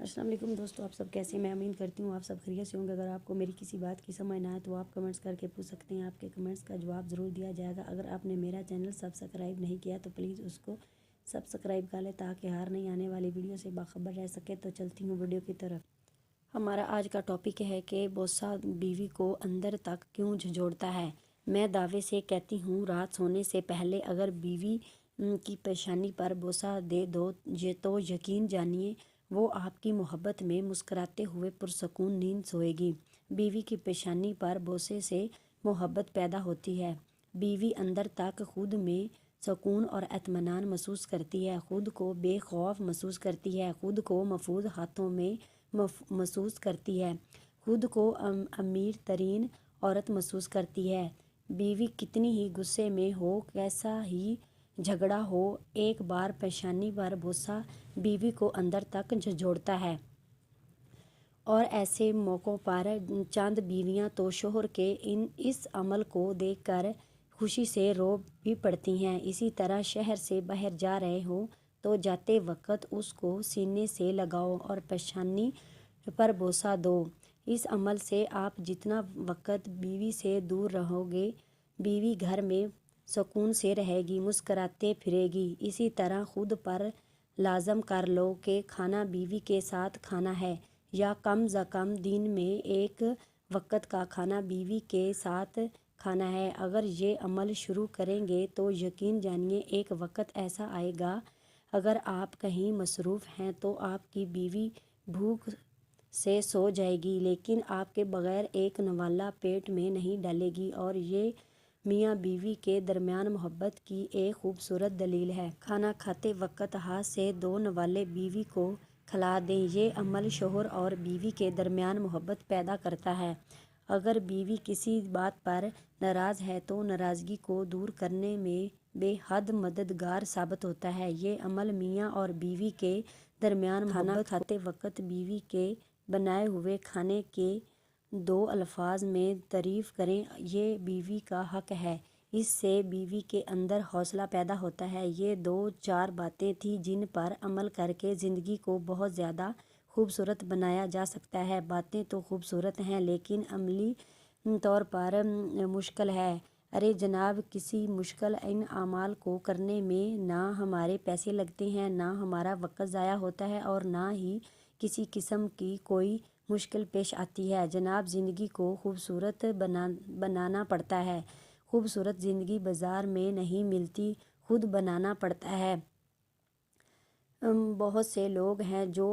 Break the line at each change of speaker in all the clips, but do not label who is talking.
السلام علیکم دوستو، آپ سب کیسے؟ میں امید کرتی ہوں آپ سب خیریت سے ہوں گے۔ اگر آپ کو میری کسی بات کی سمجھ نہ آئے تو آپ کمنٹس کر کے پوچھ سکتے ہیں، آپ کے کمنٹس کا جواب ضرور دیا جائے گا۔ اگر آپ نے میرا چینل سبسکرائب نہیں کیا تو پلیز اس کو سبسکرائب کر لیں تاکہ ہر نئی آنے والی ویڈیو سے باخبر رہ سکے۔ تو چلتی ہوں ویڈیو کی طرف۔ ہمارا آج کا ٹاپک ہے کہ بوسہ بیوی کو اندر تک کیوں جھنجھوڑتا ہے۔ میں دعوے سے کہتی ہوں، رات سونے سے پہلے اگر بیوی کی پیشانی پر بوسہ دے دو تو یقین جانیے وہ آپ کی محبت میں مسکراتے ہوئے پرسکون نیند سوئے گی۔ بیوی کی پیشانی پر بوسے سے محبت پیدا ہوتی ہے۔ بیوی اندر تک خود میں سکون اور اطمینان محسوس کرتی ہے، خود کو بے خوف محسوس کرتی ہے، خود کو محفوظ ہاتھوں میں محسوس کرتی ہے، خود کو امیر ترین عورت محسوس کرتی ہے۔ بیوی کتنی ہی غصے میں ہو، کیسا ہی جھگڑا ہو، ایک بار پیشانی پر بوسہ بیوی کو اندر تک جھنجھوڑتا ہے۔ اور ایسے موقعوں پر چند بیویاں تو شوہر کے اس عمل کو دیکھ کر خوشی سے رو بھی پڑتی ہیں۔ اسی طرح شہر سے باہر جا رہے ہوں تو جاتے وقت اس کو سینے سے لگاؤ اور پیشانی پر بوسہ دو۔ اس عمل سے آپ جتنا وقت بیوی سے دور رہو گے، بیوی گھر میں سکون سے رہے گی، مسکراتے پھرے گی۔ اسی طرح خود پر لازم کر لو کہ کھانا بیوی کے ساتھ کھانا ہے، یا کم از کم دن میں ایک وقت کا کھانا بیوی کے ساتھ کھانا ہے۔ اگر یہ عمل شروع کریں گے تو یقین جانیے ایک وقت ایسا آئے گا، اگر آپ کہیں مصروف ہیں تو آپ کی بیوی بھوک سے سو جائے گی لیکن آپ کے بغیر ایک نوالہ پیٹ میں نہیں ڈالے گی، اور یہ میاں بیوی کے درمیان محبت کی ایک خوبصورت دلیل ہے۔ کھانا کھاتے وقت ہاتھ سے دو نوالے بیوی کو کھلا دیں۔ یہ عمل شوہر اور بیوی کے درمیان محبت پیدا کرتا ہے۔ اگر بیوی کسی بات پر ناراض ہے تو ناراضگی کو دور کرنے میں بے حد مددگار ثابت ہوتا ہے۔ یہ عمل میاں اور بیوی کے درمیان کھانا کھاتے وقت بیوی کے بنائے ہوئے کھانے کے دو الفاظ میں تعریف کریں، یہ بیوی کا حق ہے۔ اس سے بیوی کے اندر حوصلہ پیدا ہوتا ہے۔ یہ دو چار باتیں تھیں جن پر عمل کر کے زندگی کو بہت زیادہ خوبصورت بنایا جا سکتا ہے۔ باتیں تو خوبصورت ہیں لیکن عملی طور پر مشکل ہے۔ ارے جناب، کسی مشکل ان اعمال کو کرنے میں نہ ہمارے پیسے لگتے ہیں، نہ ہمارا وقت ضائع ہوتا ہے اور نہ ہی کسی قسم کی کوئی مشکل پیش آتی ہے۔ جناب، زندگی کو خوبصورت بنانا پڑتا ہے۔ خوبصورت زندگی بازار میں نہیں ملتی، خود بنانا پڑتا ہے۔ بہت سے لوگ ہیں جو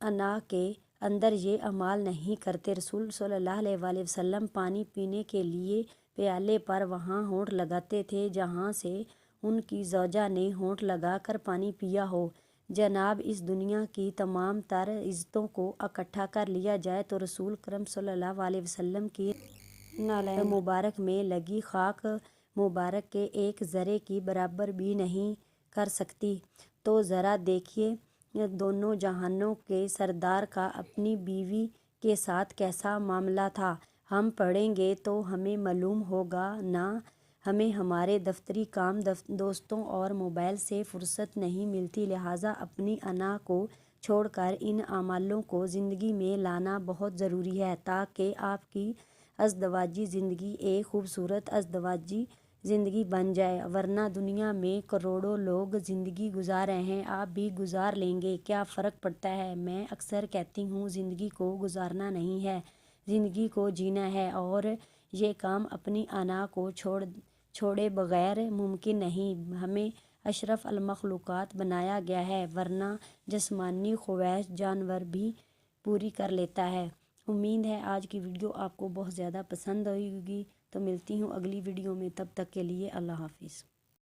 انا کے اندر یہ اعمال نہیں کرتے۔ رسول صلی اللہ علیہ وآلہ وسلم پانی پینے کے لیے پیالے پر وہاں ہونٹ لگاتے تھے جہاں سے ان کی زوجہ نے ہونٹ لگا کر پانی پیا ہو۔ جناب، اس دنیا کی تمام تر عزتوں کو اکٹھا کر لیا جائے تو رسول کرم صلی اللہ علیہ وسلم کی نعلین مبارک میں لگی خاک مبارک کے ایک ذرے کی برابر بھی نہیں کر سکتی۔ تو ذرا دیکھیے دونوں جہانوں کے سردار کا اپنی بیوی کے ساتھ کیسا معاملہ تھا۔ ہم پڑھیں گے تو ہمیں معلوم ہوگا نا، ہمیں ہمارے دفتری کام، دوستوں اور موبائل سے فرصت نہیں ملتی، لہٰذا اپنی انا کو چھوڑ کر ان اعمالوں کو زندگی میں لانا بہت ضروری ہے تاکہ آپ کی ازدواجی زندگی ایک خوبصورت ازدواجی زندگی بن جائے، ورنہ دنیا میں کروڑوں لوگ زندگی گزار رہے ہیں، آپ بھی گزار لیں گے، کیا فرق پڑتا ہے؟ میں اکثر کہتی ہوں، زندگی کو گزارنا نہیں ہے، زندگی کو جینا ہے، اور یہ کام اپنی انا کو چھوڑے بغیر ممکن نہیں۔ ہمیں اشرف المخلوقات بنایا گیا ہے، ورنہ جسمانی خواہش جانور بھی پوری کر لیتا ہے۔ امید ہے آج کی ویڈیو آپ کو بہت زیادہ پسند آئی ہوگی۔ تو ملتی ہوں اگلی ویڈیو میں، تب تک کے لیے اللہ حافظ۔